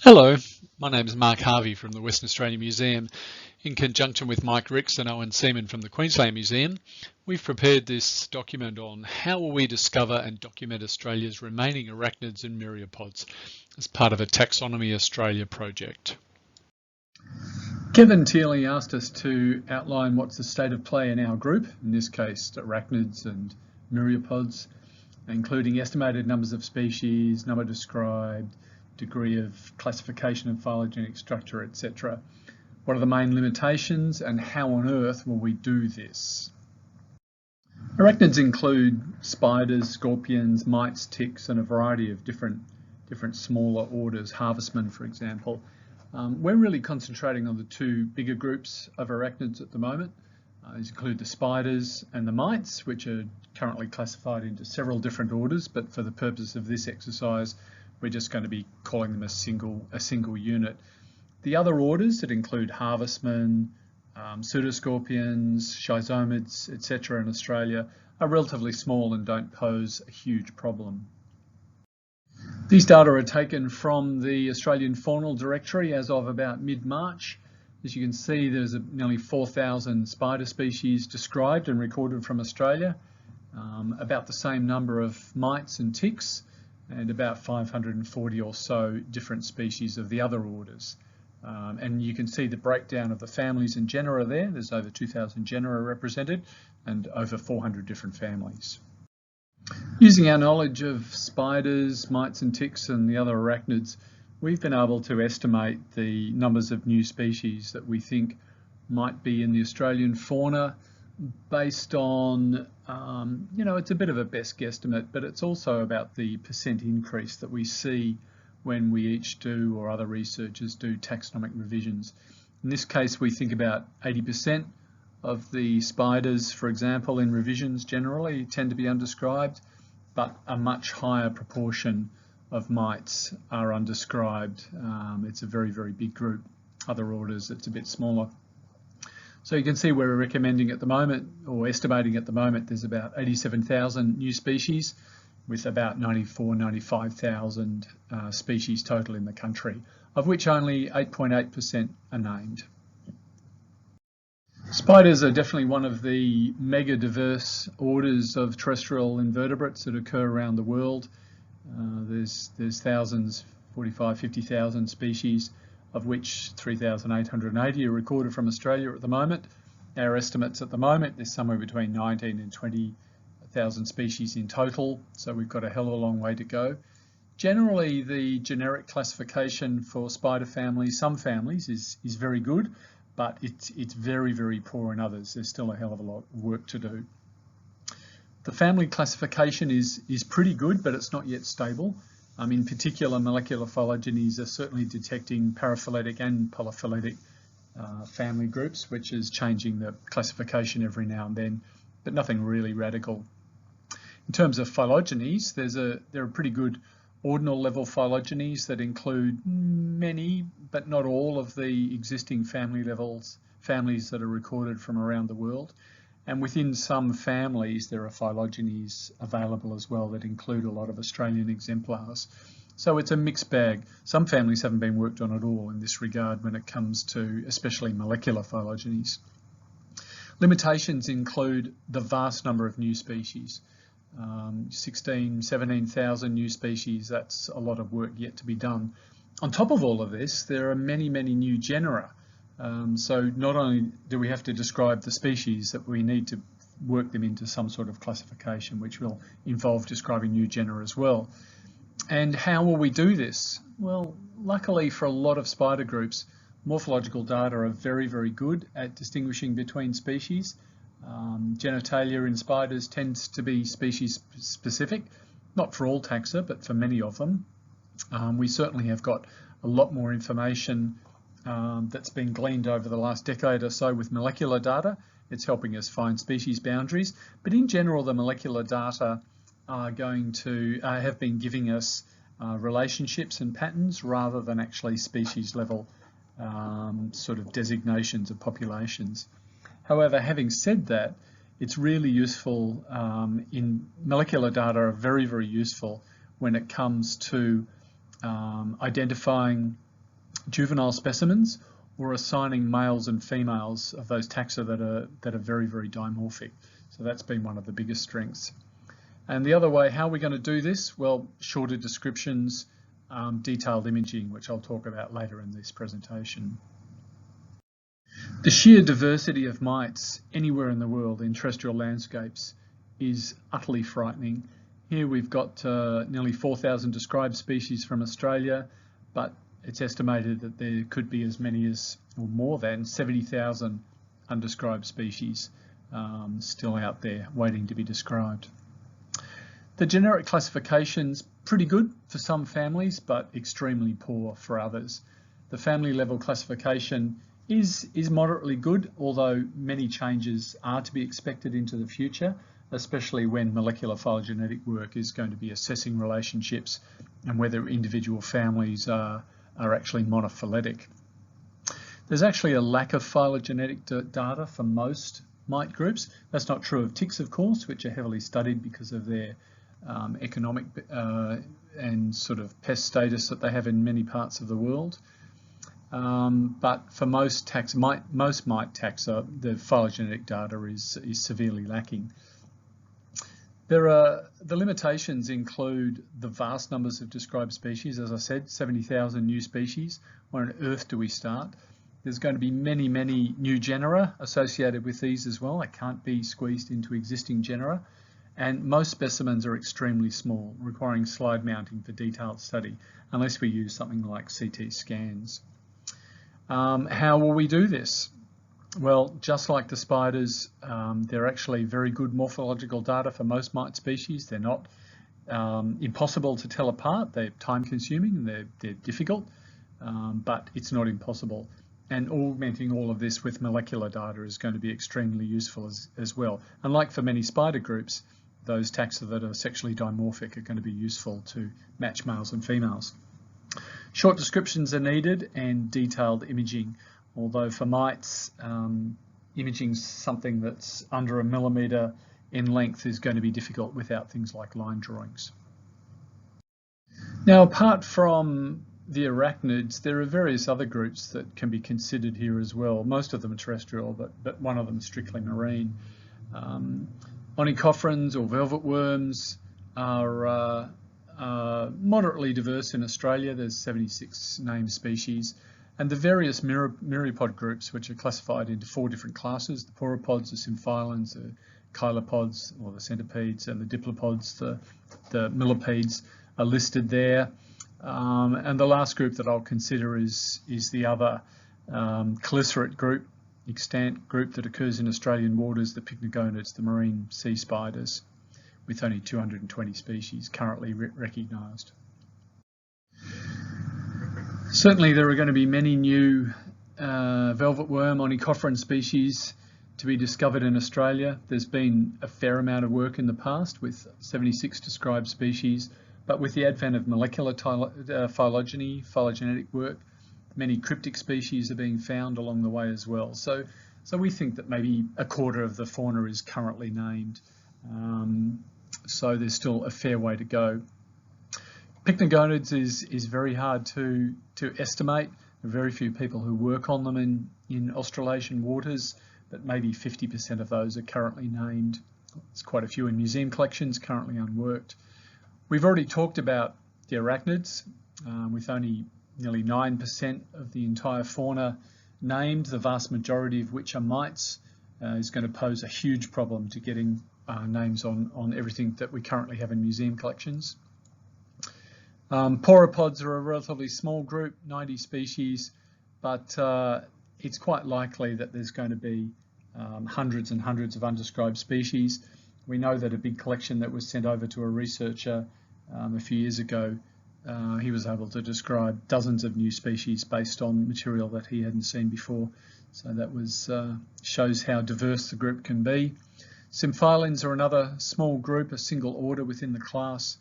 Hello, my name is Mark Harvey from the Western Australian Museum. In conjunction with Mike Ricks and Owen Seaman from the Queensland Museum, we've prepared this document on how will we discover and document Australia's remaining arachnids and myriapods as part of a Taxonomy Australia project. Kevin Teeley asked us to outline what's the state of play in our group, in this case arachnids and myriapods, including estimated numbers of species, number described, degree of classification and phylogenetic structure, etc. What are the main limitations and how on earth will we do this? Arachnids include spiders, scorpions, mites, ticks and a variety of different smaller orders, harvestmen for example. We're really concentrating on the two bigger groups of arachnids at the moment. These include the spiders and the mites, which are currently classified into several different orders, but for the purpose of this exercise we're just going to be calling them a single unit. The other orders that include harvestmen, pseudoscorpions, schizomids, etc. in Australia are relatively small and don't pose a huge problem. These data are taken from the Australian Faunal Directory as of about mid-March. As you can see, there's nearly 4,000 spider species described and recorded from Australia, about the same number of mites and ticks, and about 540 or so different species of the other orders. And you can see the breakdown of the families and genera there. There's over 2,000 genera represented and over 400 different families. Using our knowledge of spiders, mites and ticks and the other arachnids, we've been able to estimate the numbers of new species that we think might be in the Australian fauna based on, it's a bit of a best guesstimate, but it's also about the percent increase that we see when we each do, or other researchers do, taxonomic revisions. In this case, we think about 80% of the spiders, for example, in revisions generally tend to be undescribed, but a much higher proportion of mites are undescribed. It's a very, very big group. Other orders, it's a bit smaller. So you can see we're recommending at the moment, or estimating at the moment, there's about 87,000 new species with about 95,000 species total in the country, of which only 8.8% are named. Spiders are definitely one of the mega diverse orders of terrestrial invertebrates that occur around the world. There's thousands, 45, 50,000 species, of which 3,880 are recorded from Australia at the moment. Our estimates at the moment, there's somewhere between 19 and 20,000 species in total, so we've got a hell of a long way to go. Generally, the generic classification for spider families, some families, is very good, but it's very, very poor in others. There's still a hell of a lot of work to do. The family classification is pretty good, but it's not yet stable. In particular, molecular phylogenies are certainly detecting paraphyletic and polyphyletic family groups, which is changing the classification every now and then, but nothing really radical. In terms of phylogenies, there are pretty good ordinal level phylogenies that include many, but not all, of the existing families that are recorded from around the world. And within some families, there are phylogenies available as well that include a lot of Australian exemplars. So it's a mixed bag. Some families haven't been worked on at all in this regard when it comes to especially molecular phylogenies. Limitations include the vast number of new species. 16, 17,000 new species, that's a lot of work yet to be done. On top of all of this, there are many, many new genera. So not only do we have to describe the species, that we need to work them into some sort of classification, which will involve describing new genera as well. And how will we do this? Well, luckily for a lot of spider groups, morphological data are very, very good at distinguishing between species. Genitalia in spiders tends to be species specific, not for all taxa, but for many of them. We certainly have got a lot more information that's been gleaned over the last decade or so with molecular data. It's helping us find species boundaries, but in general the molecular data are going to have been giving us relationships and patterns rather than actually species level sort of designations of populations. However, having said that, it's really useful in molecular data are very, very useful when it comes to identifying juvenile specimens or assigning males and females of those taxa that are very, very dimorphic. So that's been one of the biggest strengths. And the other way, how are we going to do this? Well, shorter descriptions, detailed imaging, which I'll talk about later in this presentation. The sheer diversity of mites anywhere in the world in terrestrial landscapes is utterly frightening. Here we've got nearly 4,000 described species from Australia, but it's estimated that there could be as many as, or more than, 70,000 undescribed species still out there waiting to be described. The generic classification's pretty good for some families, but extremely poor for others. The family level classification is moderately good, although many changes are to be expected into the future, especially when molecular phylogenetic work is going to be assessing relationships and whether individual families are actually monophyletic. There's actually a lack of phylogenetic data for most mite groups. That's not true of ticks, of course, which are heavily studied because of their economic and sort of pest status that they have in many parts of the world. But for most mite taxa, the phylogenetic data is severely lacking. The limitations include the vast numbers of described species. As I said, 70,000 new species. Where on earth do we start? There's going to be many, many new genera associated with these as well. They can't be squeezed into existing genera. And most specimens are extremely small, requiring slide mounting for detailed study, unless we use something like CT scans. How will we do this? Well, just like the spiders, they're actually very good morphological data for most mite species. They're not impossible to tell apart. They're time consuming and they're difficult, but it's not impossible. And augmenting all of this with molecular data is going to be extremely useful as well. Unlike for many spider groups, those taxa that are sexually dimorphic are going to be useful to match males and females. Short descriptions are needed and detailed imaging, although for mites, imaging something that's under a millimetre in length is going to be difficult without things like line drawings. Now, apart from the arachnids, there are various other groups that can be considered here as well. Most of them are terrestrial, but one of them is strictly marine. Onychophrans or velvet worms are moderately diverse in Australia. There's 76 named species, and the various myriapod groups, which are classified into 4 different classes: the pauropods, the symphylans, the chylopods or the centipedes, and the diplopods, the millipedes, are listed there. And the last group that I'll consider is the other chelicerate group, extant group that occurs in Australian waters, the pycnogonids, the marine sea spiders, with only 220 species currently recognised. Certainly there are going to be many new velvet worm onychophran species to be discovered in Australia. There's been a fair amount of work in the past with 76 described species, but with the advent of molecular phylogenetic work, many cryptic species are being found along the way as well. So we think that maybe a quarter of the fauna is currently named. So there's still a fair way to go. Pycnogonids is very hard to estimate. There are very few people who work on them in Australasian waters, but maybe 50% of those are currently named. There's quite a few in museum collections currently unworked. We've already talked about the arachnids, with only nearly 9% of the entire fauna named, the vast majority of which are mites, is going to pose a huge problem to getting names on everything that we currently have in museum collections. Pauropods are a relatively small group, 90 species, but it's quite likely that there's going to be hundreds and hundreds of undescribed species. We know that a big collection that was sent over to a researcher a few years ago, he was able to describe dozens of new species based on material that he hadn't seen before. So that was shows how diverse the group can be. Symphylans are another small group, a single order within the class,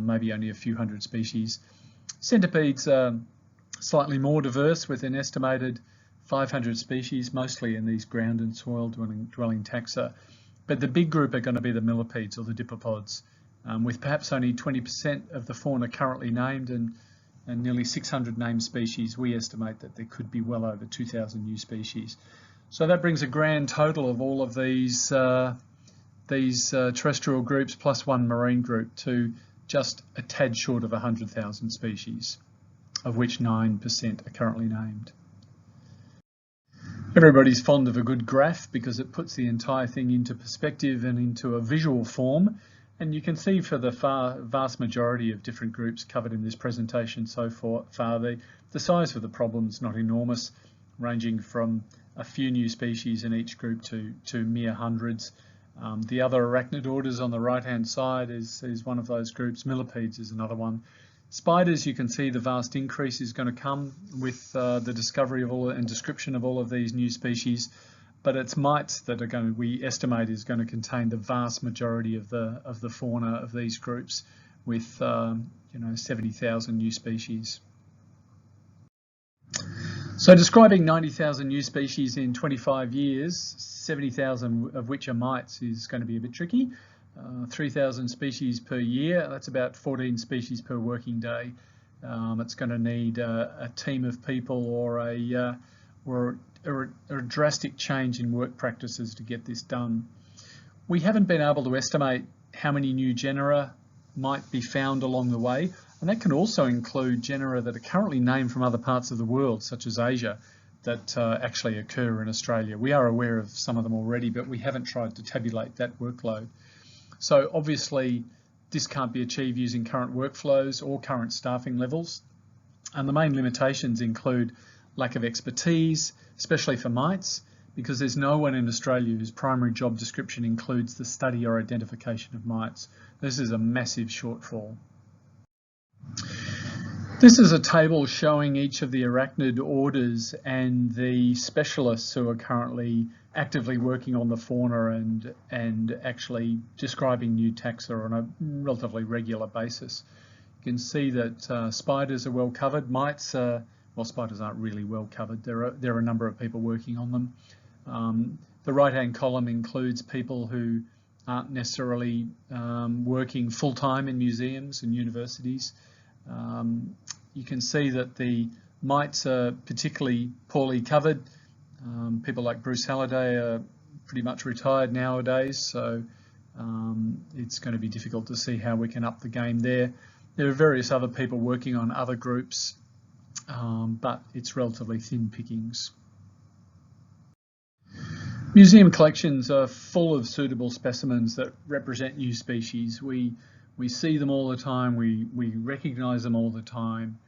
maybe only a few hundred species. Centipedes are slightly more diverse, with an estimated 500 species, mostly in these ground and soil dwelling taxa. But the big group are going to be the millipedes or the diplopods, with perhaps only 20% of the fauna currently named, and and nearly 600 named species, we estimate that there could be well over 2,000 new species. So that brings a grand total of all of these terrestrial groups plus one marine group to just a tad short of 100,000 species, of which 9% are currently named. Everybody's fond of a good graph because it puts the entire thing into perspective and into a visual form. And you can see for the vast majority of different groups covered in this presentation so far, the size of the problem is not enormous, ranging from a few new species in each group to mere hundreds. The other arachnid orders on the right-hand side is one of those groups. Millipedes is another one. Spiders, you can see the vast increase is going to come with the discovery of all and description of all of these new species. But it's mites that are going to, we estimate, is going to contain the vast majority of the fauna of these groups, with 70,000 new species. So describing 90,000 new species in 25 years, 70,000 of which are mites, is going to be a bit tricky. 3,000 species per year, that's about 14 species per working day. It's going to need a team of people or a drastic change in work practices to get this done. We haven't been able to estimate how many new genera might be found along the way, and that can also include genera that are currently named from other parts of the world, such as Asia, that actually occur in Australia. We are aware of some of them already, but we haven't tried to tabulate that workload. So obviously this can't be achieved using current workflows or current staffing levels, and the main limitations include lack of expertise, especially for mites, because there's no one in Australia whose primary job description includes the study or identification of mites. This is a massive shortfall. This is a table showing each of the arachnid orders and the specialists who are currently actively working on the fauna and actually describing new taxa on a relatively regular basis. You can see that spiders are well covered. Mites, well, spiders aren't really well covered. There are a number of people working on them. The right-hand column includes people who aren't necessarily working full-time in museums and universities. You can see that the mites are particularly poorly covered. People like Bruce Halliday are pretty much retired nowadays, so it's going to be difficult to see how we can up the game there. There are various other people working on other groups, but it's relatively thin pickings. Museum collections are full of suitable specimens that represent new species. We see them all the time, we recognise them all the time,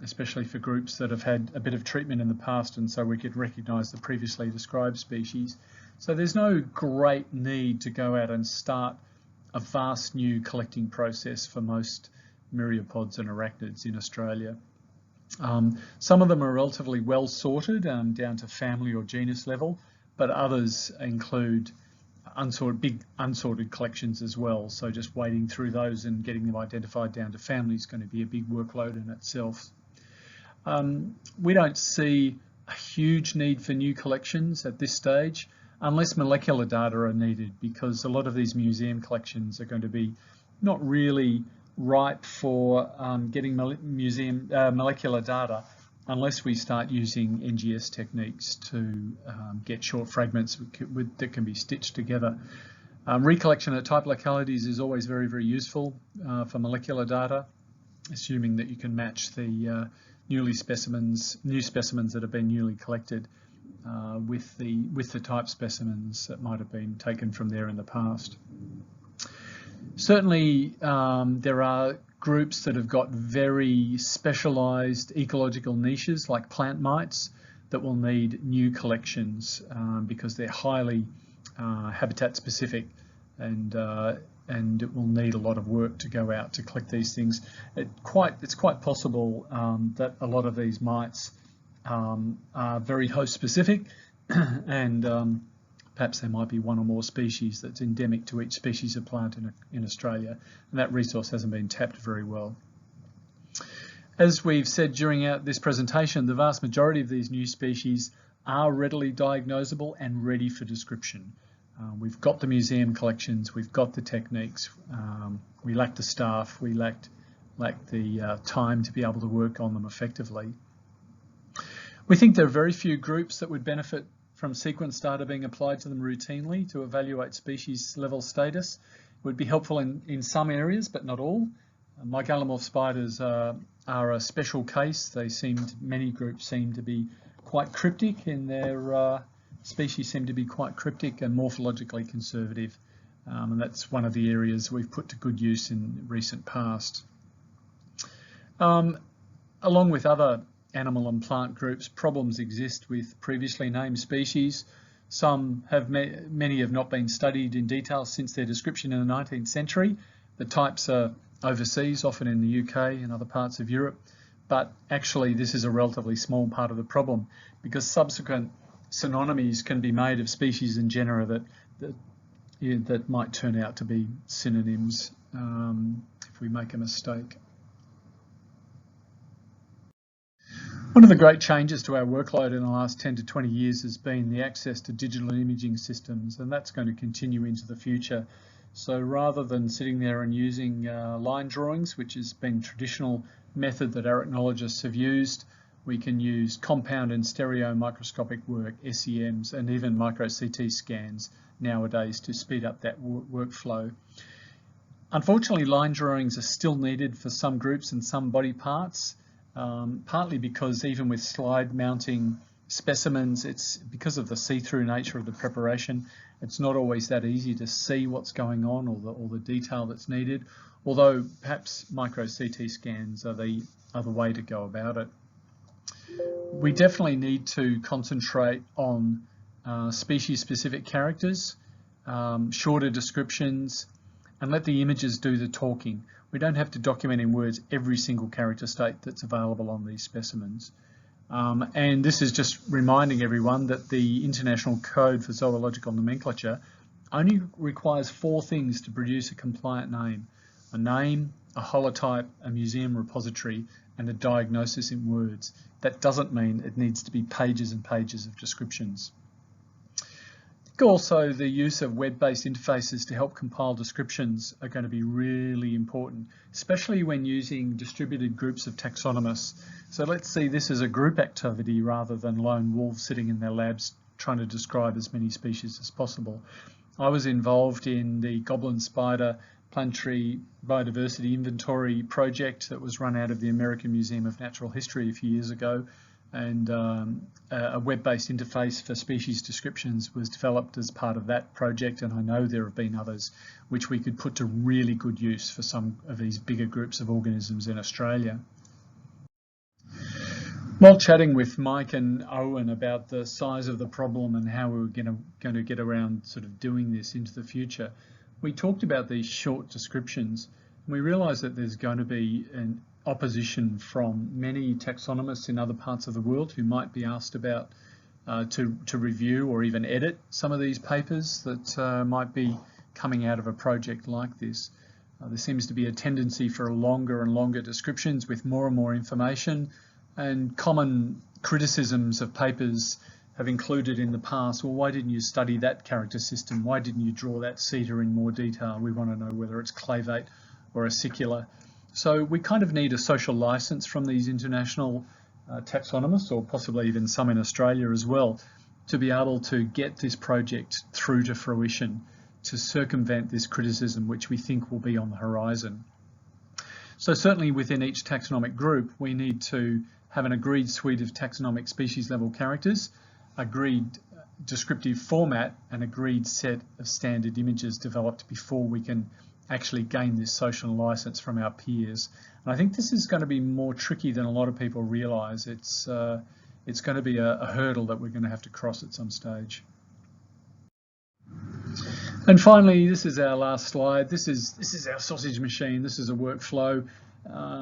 especially for groups that have had a bit of treatment in the past, and so we could recognise the previously described species. So there's no great need to go out and start a vast new collecting process for most myriapods and arachnids in Australia. Some of them are relatively well sorted down to family or genus level, but others include big unsorted collections as well. So just wading through those and getting them identified down to family is going to be a big workload in itself. We don't see a huge need for new collections at this stage, unless molecular data are needed, because a lot of these museum collections are going to be not really ripe for getting molecular data unless we start using NGS techniques to get short fragments that can be stitched together. Recollection at type localities is always very, very useful for molecular data, assuming that you can match the new specimens that have been newly collected with the type specimens that might have been taken from there in the past. Certainly, there are groups that have got very specialised ecological niches, like plant mites, that will need new collections because they're highly habitat specific, and it will need a lot of work to go out to collect these things. It's quite possible that a lot of these mites are very host specific, and perhaps there might be one or more species that's endemic to each species of plant in Australia, and that resource hasn't been tapped very well. As we've said during this presentation, the vast majority of these new species are readily diagnosable and ready for description. We've got the museum collections, we've got the techniques, we lack the staff, we lacked time to be able to work on them effectively. We think there are very few groups that would benefit from sequence data being applied to them routinely to evaluate species level status. It would be helpful in some areas, but not all. Mygalomorph spiders are a special case. Many groups seem to be quite cryptic in their species seem to be quite cryptic and morphologically conservative. And that's one of the areas we've put to good use in recent past. Along with other animal and plant groups, problems exist with previously named species. Many have not been studied in detail since their description in the 19th century. The types are overseas, often in the UK and other parts of Europe, but actually this is a relatively small part of the problem because subsequent synonymies can be made of species and genera that might turn out to be synonyms if we make a mistake. One of the great changes to our workload in the last 10 to 20 years has been the access to digital imaging systems, and that's going to continue into the future. So rather than sitting there and using line drawings, which has been a traditional method that arachnologists have used, we can use compound and stereo microscopic work, SEMs, and even micro CT scans nowadays to speed up that workflow. Unfortunately, line drawings are still needed for some groups and some body parts. Partly because even with slide mounting specimens, it's because of the see-through nature of the preparation, it's not always that easy to see what's going on or the detail that's needed, although perhaps micro CT scans are the way to go about it. We definitely need to concentrate on species-specific characters, shorter descriptions, and let the images do the talking. We don't have to document in words every single character state that's available on these specimens. And this is just reminding everyone that the International Code for Zoological Nomenclature only requires 4 things to produce a compliant name: a name, a holotype, a museum repository, and a diagnosis in words. That doesn't mean it needs to be pages and pages of descriptions. Also, the use of web-based interfaces to help compile descriptions are going to be really important, especially when using distributed groups of taxonomists. So let's see this as a group activity rather than lone wolves sitting in their labs trying to describe as many species as possible. I was involved in the goblin spider planetary biodiversity inventory project that was run out of the American Museum of Natural History a few years ago. And a web-based interface for species descriptions was developed as part of that project, and I know there have been others which we could put to really good use for some of these bigger groups of organisms in Australia. While chatting with Mike and Owen about the size of the problem and how we were going to get around sort of doing this into the future, we talked about these short descriptions, and we realised that there's going to be an opposition from many taxonomists in other parts of the world who might be asked about to review or even edit some of these papers that might be coming out of a project like this. There seems to be a tendency for longer and longer descriptions with more and more information, and common criticisms of papers have included in the past, well, why didn't you study that character system? Why didn't you draw that cedar in more detail? We want to know whether it's clavate or acicula. So we kind of need a social license from these international taxonomists, or possibly even some in Australia as well, to be able to get this project through to fruition, to circumvent this criticism which we think will be on the horizon. So certainly within each taxonomic group, we need to have an agreed suite of taxonomic species level characters, agreed descriptive format, and agreed set of standard images developed before we can actually gain this social license from our peers. And I think this is going to be more tricky than a lot of people realise. It's going to be a hurdle that we're going to have to cross at some stage. And finally, this is our last slide. This is our sausage machine. This is a workflow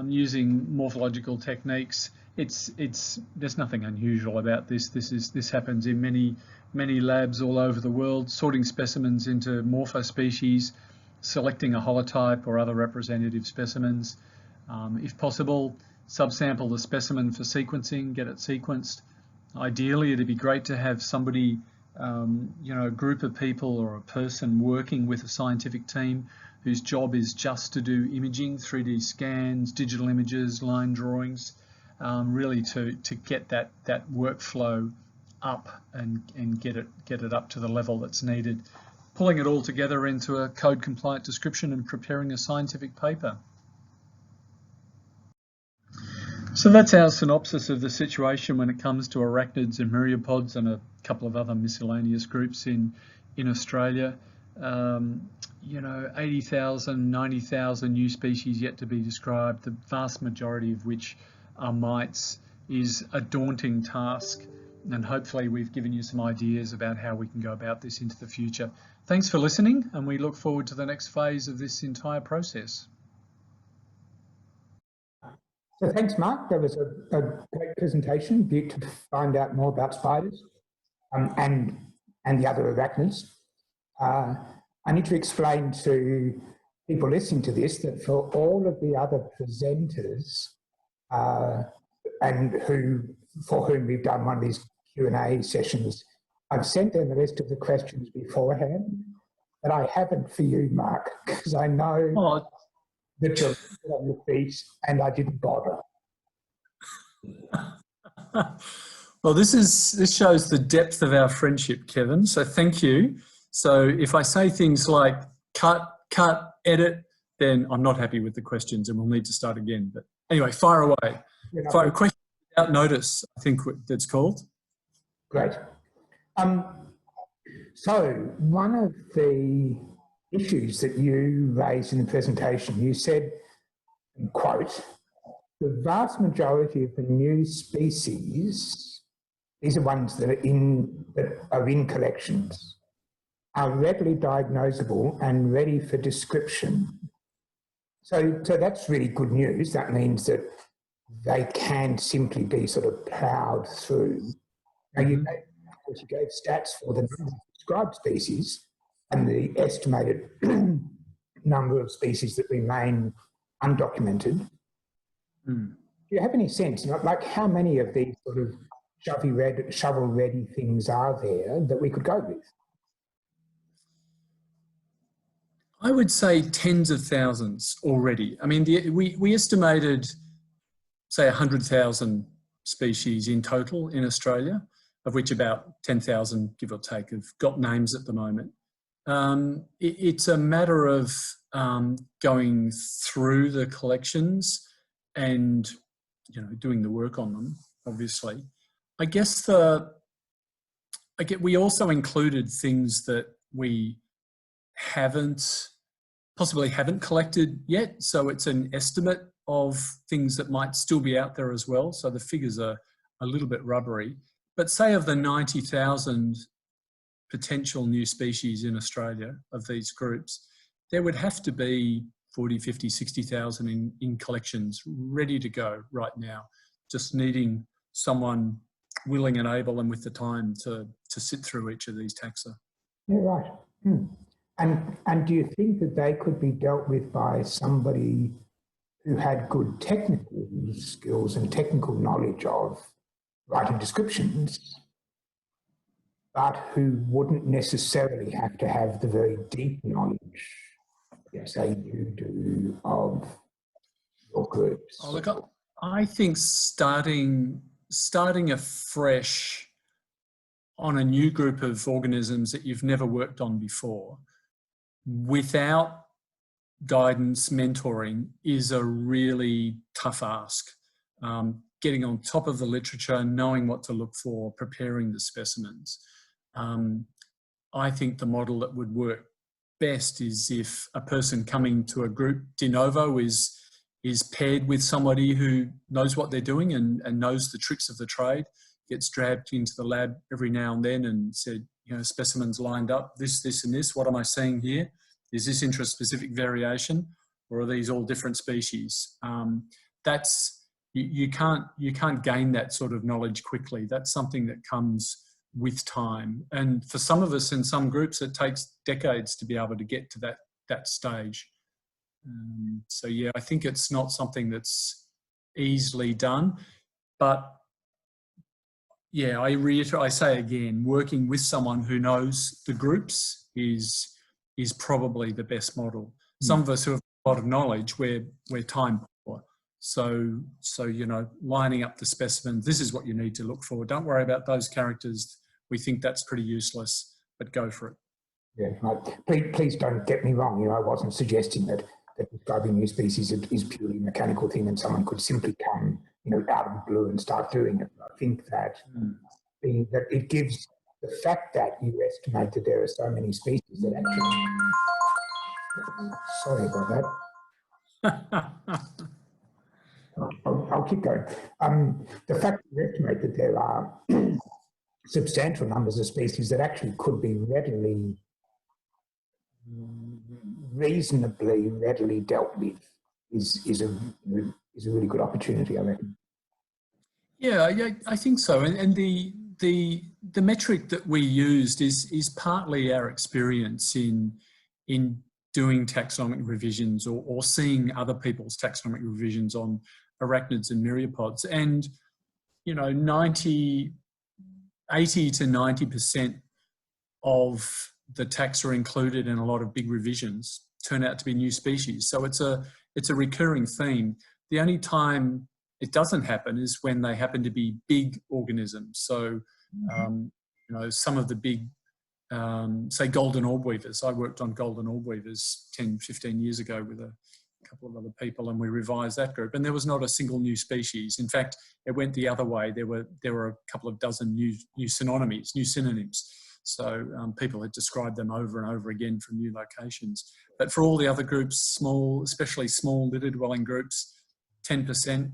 using morphological techniques. There's nothing unusual about this. This happens in many labs all over the world, sorting specimens into morphospecies, selecting a holotype or other representative specimens. If possible, subsample the specimen for sequencing, get it sequenced. Ideally, it'd be great to have somebody, a group of people or a person working with a scientific team whose job is just to do imaging, 3D scans, digital images, line drawings, really to get that workflow up and get it up to the level that's needed, pulling it all together into a code compliant description and preparing a scientific paper. So that's our synopsis of the situation when it comes to arachnids and myriapods and a couple of other miscellaneous groups in Australia. 80,000, 90,000 new species yet to be described, the vast majority of which are mites, is a daunting task. And hopefully we've given you some ideas about how we can go about this into the future. Thanks for listening, and we look forward to the next phase of this entire process. So thanks, Mark. That was a great presentation. Beautiful to find out more about spiders and the other arachnids. I need to explain to people listening to this that for all of the other presenters for whom we've done one of these Q&A sessions, I've sent them the list of the questions beforehand, but I haven't for you, Mark, because I know that you're on your feet and I didn't bother. Well, this shows the depth of our friendship, Kevin, so thank you. So if I say things like cut, edit, then I'm not happy with the questions and we'll need to start again. But anyway, fire away. Fire a question without notice, I think that's called. Great. So one of the issues that you raised in the presentation, you said, quote, the vast majority of the new species, these are ones that are in collections, are readily diagnosable and ready for description. So that's really good news. That means that they can simply be sort of ploughed through. Now, you gave stats for the number of described species and the estimated number of species that remain undocumented. Do you have any sense, like how many of these sort of shovel-ready things are there that we could go with? I would say tens of thousands already. I mean, we estimated, say, 100,000 species in total in Australia, of which about 10,000, give or take, have got names at the moment. It's a matter of going through the collections and doing the work on them, obviously. I guess we also included things that we possibly haven't collected yet. So it's an estimate of things that might still be out there as well. So the figures are a little bit rubbery. But say of the 90,000 potential new species in Australia of these groups, there would have to be 40, 50, 60,000 in collections ready to go right now, just needing someone willing and able and with the time to sit through each of these taxa. Yeah, right. And do you think that they could be dealt with by somebody who had good technical skills and technical knowledge of writing descriptions, but who wouldn't necessarily have to have the very deep knowledge, say you do, of your groups? Oh, look, I think starting afresh on a new group of organisms that you've never worked on before, without guidance, mentoring, is a really tough ask. Getting on top of the literature, knowing what to look for, preparing the specimens. I think the model that would work best is if a person coming to a group de novo is paired with somebody who knows what they're doing and knows the tricks of the trade, gets dragged into the lab every now and then and said, specimens lined up, this and this, what am I seeing here? Is this intraspecific variation, or are these all different species? You can't gain that sort of knowledge quickly. That's something that comes with time. And for some of us in some groups, it takes decades to be able to get to that stage. So yeah, I think it's not something that's easily done, but yeah, I say again, working with someone who knows the groups is probably the best model. Some of us who have a lot of knowledge, we're time poor. So you know, lining up the specimens, this is what you need to look for. Don't worry about those characters. We think that's pretty useless, but go for it. Yeah, right. Please don't get me wrong. You know, I wasn't suggesting that describing new species is purely a mechanical thing and someone could simply come, you know, out of the blue and start doing it. I think that that it gives the fact that you estimate that there are so many species that actually. Sorry about that. I'll keep going. The fact that you estimate that there are substantial numbers of species that actually could be reasonably readily dealt with is a really good opportunity, I reckon. Yeah, I think so. And the metric that we used is partly our experience in doing taxonomic revisions or seeing other people's taxonomic revisions on arachnids and myriapods. And, you know, 80 to 90% of the taxa are included in a lot of big revisions turn out to be new species. So it's a recurring theme. The only time it doesn't happen is when they happen to be big organisms. So, you know, some of the big, say golden orb weavers. I worked on golden orb weavers 10, 15 years ago with a couple of other people, and we revised that group, and there was not a single new species. In fact, it went the other way. There were a couple of dozen new synonyms. So people had described them over and over again from new locations. But for all the other groups, small, especially small litter dwelling groups, 10%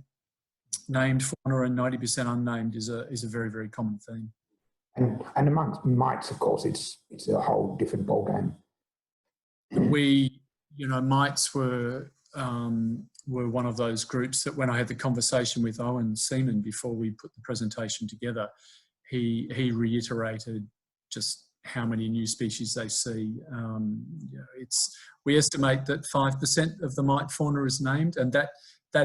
named fauna and 90% unnamed is a very, very common theme. And amongst mites, of course, it's a whole different ballgame. We, you know, mites were one of those groups that when I had the conversation with Owen Seaman before we put the presentation together, he reiterated just how many new species they see. You know, we estimate that 5% of the mite fauna is named, and that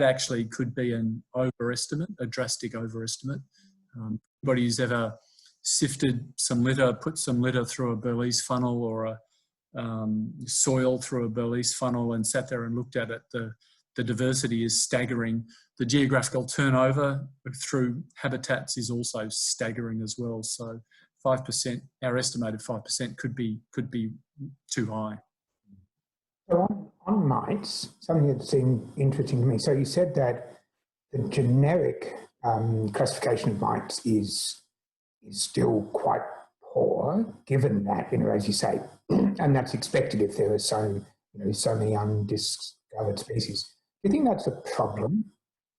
actually could be an overestimate, a drastic overestimate. Anybody who's ever sifted some litter, put some litter through a Burley's funnel or a soil through a Burley's funnel and sat there and looked at it, the diversity is staggering. The geographical turnover through habitats is also staggering as well. So 5%, our estimated 5% could be too high. So on mites, something that seemed interesting to me. So you said that the generic classification of mites is still quite poor, given that, you know, as you say, and that's expected if there are so many undiscovered species. Do you think that's a problem?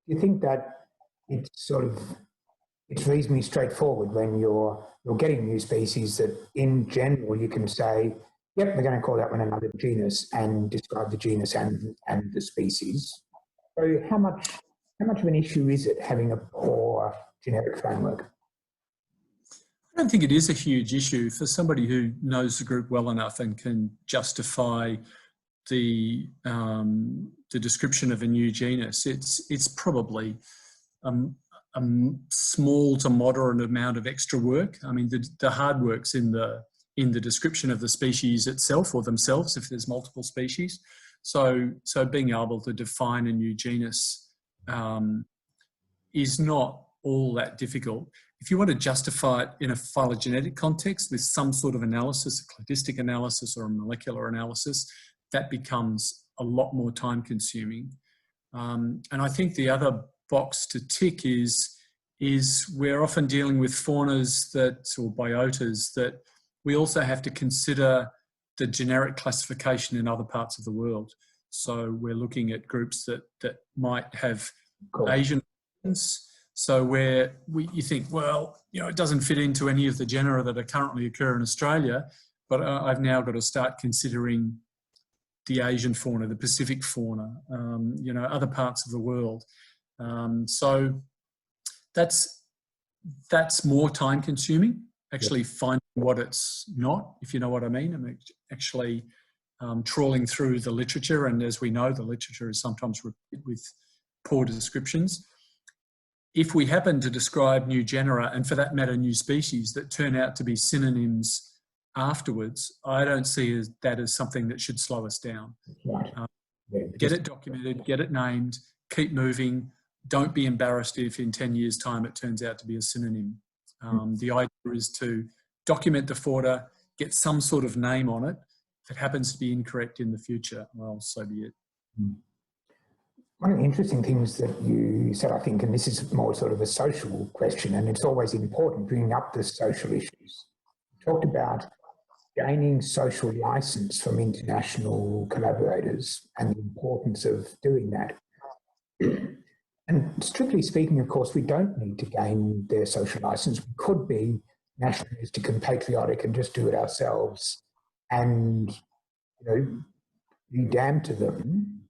Do you think that it's reasonably straightforward when you're getting new species that, in general, you can say, yep, we're going to call that one another genus and describe the genus and the species. So how much of an issue is it having a poor generic framework? I don't think it is a huge issue for somebody who knows the group well enough and can justify the description of a new genus. It's probably a small to moderate amount of extra work. I mean, the hard work's in the description of the species itself or themselves if there's multiple species. So being able to define a new genus is not all that difficult. If you want to justify it in a phylogenetic context with some sort of analysis, a cladistic analysis or a molecular analysis, that becomes a lot more time consuming. And I think the other box to tick is we're often dealing with faunas or biotas that we also have to consider the generic classification in other parts of the world. So we're looking at groups that might have Asian origins. So where you think, well, you know, it doesn't fit into any of the genera that are currently occur in Australia, but I've now got to start considering the Asian fauna, the Pacific fauna, you know, other parts of the world. So that's more time consuming, actually finding what it's not, if you know what I mean. I'm actually trawling through the literature, and as we know, the literature is sometimes replete with poor descriptions. If we happen to describe new genera, and for that matter, new species that turn out to be synonyms afterwards, I don't see that as something that should slow us down. Right. Get it documented, get it named, keep moving. Don't be embarrassed if in 10 years' time it turns out to be a synonym. The idea is to document the FORTA, get some sort of name on it. If it happens to be incorrect in the future, well, so be it. One of the interesting things that you said, I think, and this is more sort of a social question, and it's always important bringing up the social issues. You talked about gaining social license from international collaborators and the importance of doing that. And strictly speaking, of course, we don't need to gain their social license. We could be nationalistic and patriotic and just do it ourselves and, you know, be damned to them.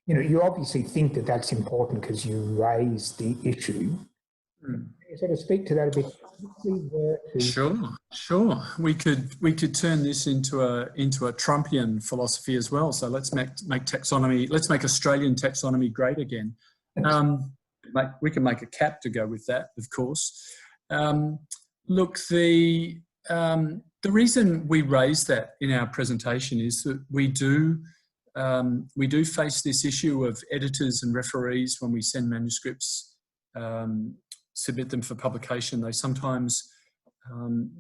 You know, you obviously think that that's important because you raise the issue. Can you sort of speak to that a bit? Sure. We could turn this into a Trumpian philosophy as well. So let's make taxonomy. Let's make Australian taxonomy great again. We can make a cap to go with that, of course. Look, the reason we raise that in our presentation is that we do face this issue of editors and referees when we send manuscripts, submit them for publication. They sometimes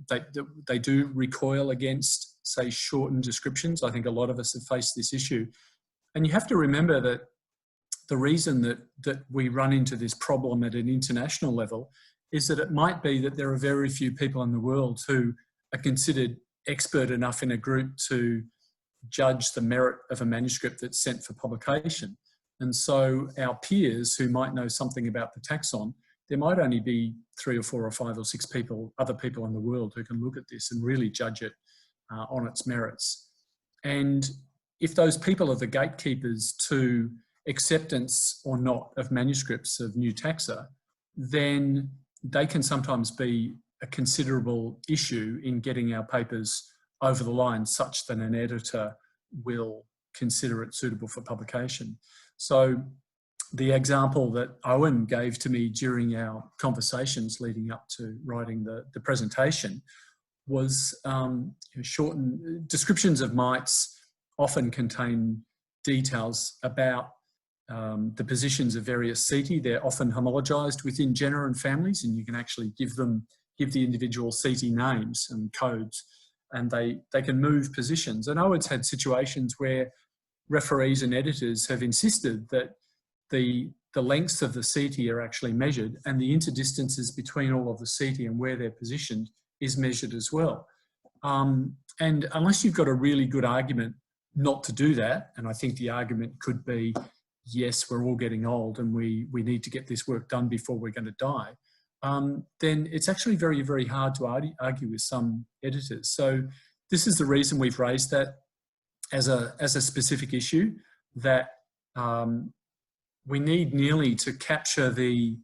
they do recoil against, say, shortened descriptions. I think a lot of us have faced this issue, and you have to remember that the reason that we run into this problem at an international level is that it might be that there are very few people in the world who are considered expert enough in a group to judge the merit of a manuscript that's sent for publication. And so our peers who might know something about the taxon, there might only be 3 or 4 or 5 or 6 other people in the world who can look at this and really judge it on its merits. And if those people are the gatekeepers to acceptance or not of manuscripts of new taxa, then they can sometimes be a considerable issue in getting our papers over the line such that an editor will consider it suitable for publication. So the example that Owen gave to me during our conversations leading up to writing the presentation was shortened descriptions of mites often contain details about the positions of various setae. They're often homologized within genera and families, and you can actually give the individual setae names and codes, and they can move positions. And Owen's had situations where referees and editors have insisted that the lengths of the setae are actually measured, and the interdistances between all of the setae and where they're positioned is measured as well. And unless you've got a really good argument not to do that, and I think the argument could be, yes, we're all getting old and we need to get this work done before we're going to die, then it's actually very, very hard to argue with some editors. So this is the reason we've raised that as a specific issue, that we need nearly to capture the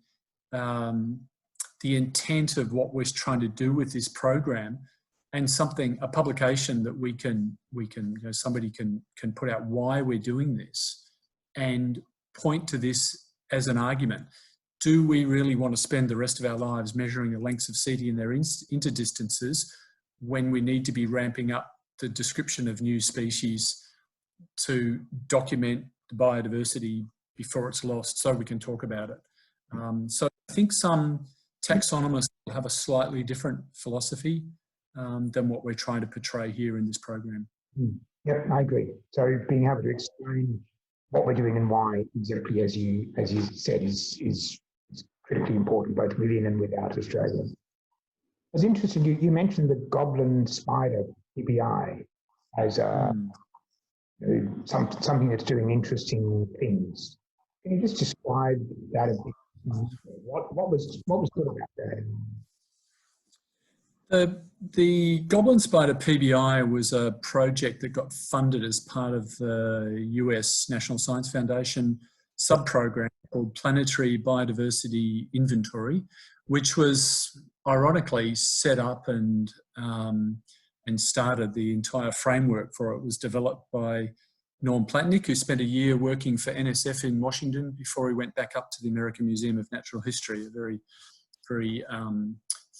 intent of what we're trying to do with this program, and a publication that we can somebody can put out why we're doing this and point to this as an argument. Do we really want to spend the rest of our lives measuring the lengths of setae and their interdistances when we need to be ramping up the description of new species to document the biodiversity before it's lost so we can talk about it? So I think some taxonomists will have a slightly different philosophy than what we're trying to portray here in this program. Yep, I agree. So being able to explain what we're doing and why, exactly as you said, is critically important, both within and without Australia. I was interested, you mentioned the goblin spider PBI as something that's doing interesting things. Can you just describe that a bit? What was good about that? The goblin spider PBI was a project that got funded as part of the US National Science Foundation subprogram called Planetary Biodiversity Inventory, which was ironically set up and started. The entire framework for it was developed by Norm Platnick, who spent a year working for NSF in Washington before he went back up to the American Museum of Natural History, a very, very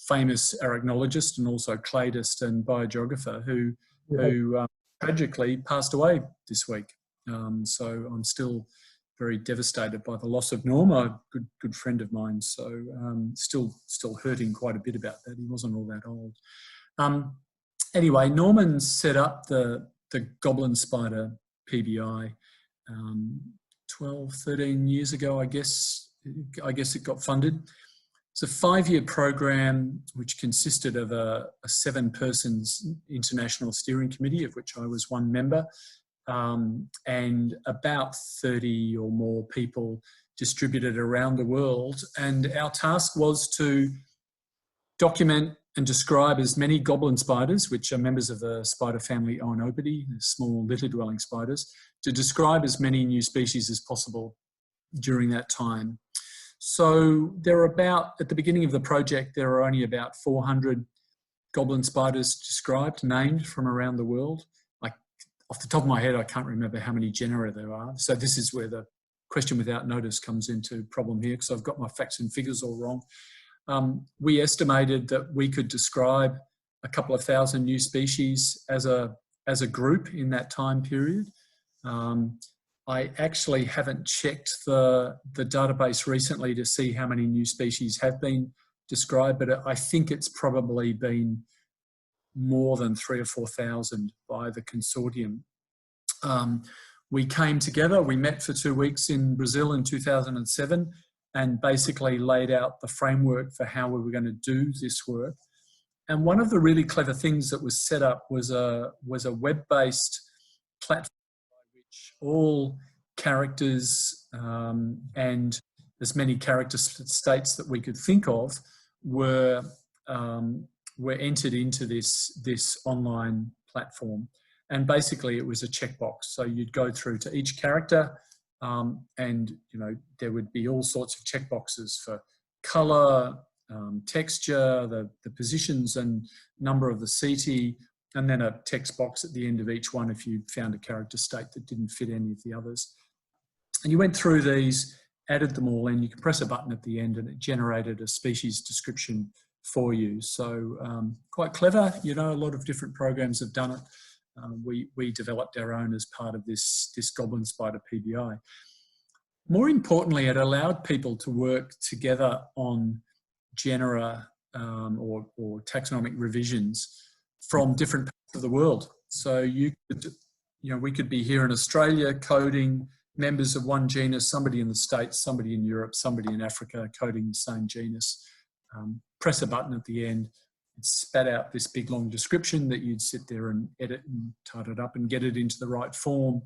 famous arachnologist and also cladist and biogeographer who tragically passed away this week. So I'm still very devastated by the loss of Norm, a good friend of mine. So still hurting quite a bit about that. He wasn't all that old. Anyway, Norman set up the goblin spider PBI 12, 13 years ago, I guess it got funded. It's a 5-year program which consisted of a 7-person international steering committee, of which I was one member, and about 30 or more people distributed around the world. And our task was to document and describe as many goblin spiders, which are members of the spider family Oenopidi, small litter-dwelling spiders, to describe as many new species as possible during that time. So there are at the beginning of the project, there are only about 400 goblin spiders described, named from around the world. Off the top of my head, I can't remember how many genera there are. So this is where the question without notice comes into problem here, because I've got my facts and figures all wrong. We estimated that we could describe a couple of thousand new species as a group in that time period. I actually haven't checked the database recently to see how many new species have been described, but I think it's probably been more than 3,000 or 4,000 by the consortium. We came together, we met for 2 weeks in Brazil in 2007 and basically laid out the framework for how we were going to do this work. And one of the really clever things that was set up was a web-based platform by which all characters and as many character states that we could think of were entered into this online platform. And basically it was a checkbox. So you'd go through to each character and there would be all sorts of checkboxes for colour, texture, the positions and number of the setae, and then a text box at the end of each one if you found a character state that didn't fit any of the others. And you went through these, added them all in, you could press a button at the end and it generated a species description for you. So quite clever, a lot of different programs have done it. We developed our own as part of this goblin spider PBI. More importantly, it allowed people to work together on genera or taxonomic revisions from different parts of the world. So we could be here in Australia coding members of one genus, somebody in the States, somebody in Europe, somebody in Africa coding the same genus. Press a button at the end, it spat out this big long description that you'd sit there and edit and tidy it up and get it into the right form,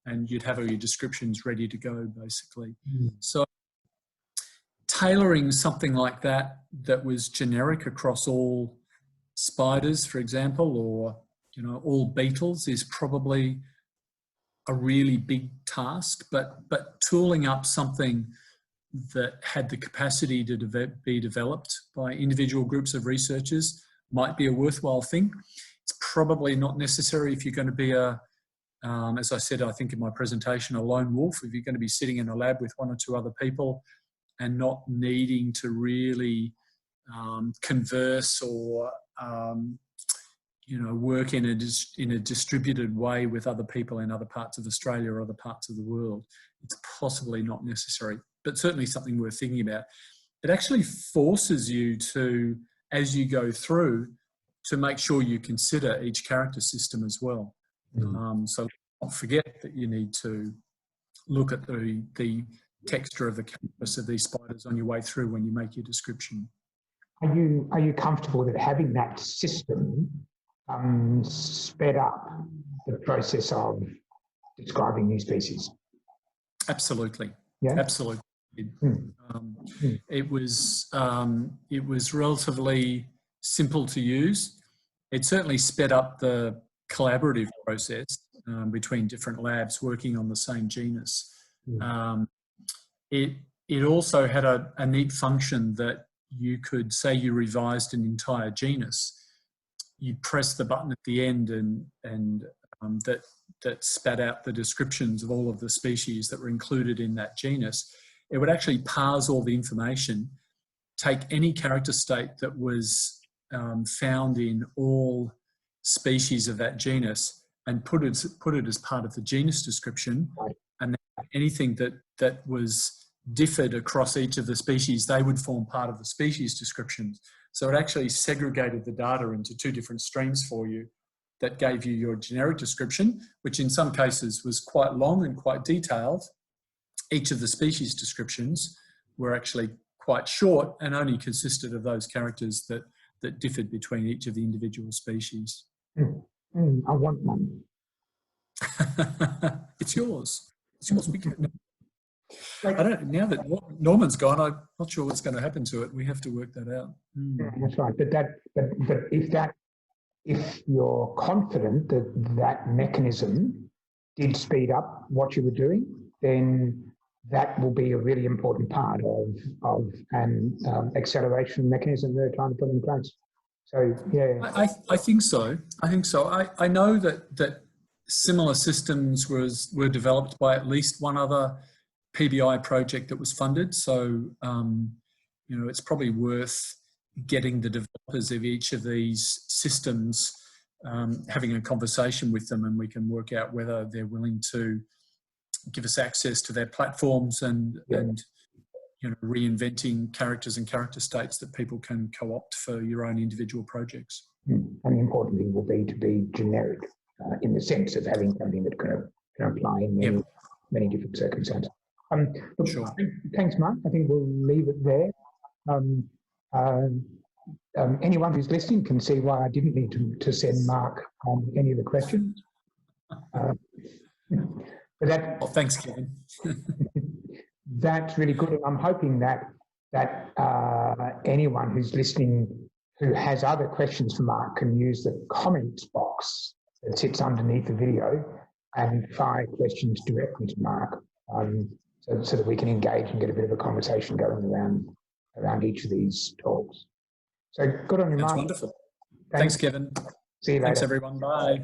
and you'd have all your descriptions ready to go, basically. So tailoring something like that was generic across all spiders, for example, or all beetles is probably a really big task, but tooling up something that had the capacity to be developed by individual groups of researchers might be a worthwhile thing. It's probably not necessary if you're going to be as I said, I think in my presentation, a lone wolf, if you're going to be sitting in a lab with 1 or 2 other people and not needing to really converse or work in a distributed way with other people in other parts of Australia or other parts of the world. It's possibly not necessary, but certainly something worth thinking about. It actually forces you to, as you go through, to make sure you consider each character system as well. So don't forget that you need to look at the texture of the canvas of these spiders on your way through when you make your description. Are you comfortable that having that system sped up the process of describing new species? Absolutely. Yeah. Absolutely. It was relatively simple to use. It certainly sped up the collaborative process between different labs working on the same genus. It also had a neat function that you could say you revised an entire genus. You press the button at the end and that spat out the descriptions of all of the species that were included in that genus. It would actually parse all the information, take any character state that was found in all species of that genus and put it as part of the genus description, and then anything that was differed across each of the species, they would form part of the species descriptions. So it actually segregated the data into two different streams for you that gave you your generic description, which in some cases was quite long and quite detailed. Each of the species descriptions were actually quite short and only consisted of those characters that differed between each of the individual species. I want one. It's yours. It's yours. We can. I don't. Now that Norman's gone, I'm not sure what's going to happen to it. We have to work that out. That's right. But if you're confident that that mechanism did speed up what you were doing, then that will be a really important part of an acceleration mechanism they're trying to put in place. So yeah, I think so. I think so. I know that similar systems were developed by at least one other PBI project that was funded. So it's probably worth getting the developers of each of these systems, having a conversation with them, and we can work out whether they're willing to give us access to their platforms and reinventing characters and character states that people can co-opt for your own individual projects. And the important thing will be to be generic in the sense of having something that can apply in many different circumstances. Sure. Thanks, Mark. I think we'll leave it there. Anyone who's listening can see why I didn't need to send Mark any of the questions. But thanks, Kevin. That's really good, and I'm hoping that anyone who's listening who has other questions for Mark can use the comments box that sits underneath the video and fire questions directly to Mark, so that we can engage and get a bit of a conversation going around each of these talks. So good on you, Mark. That's wonderful. Thanks, Kevin. See you later. Thanks, everyone. Bye.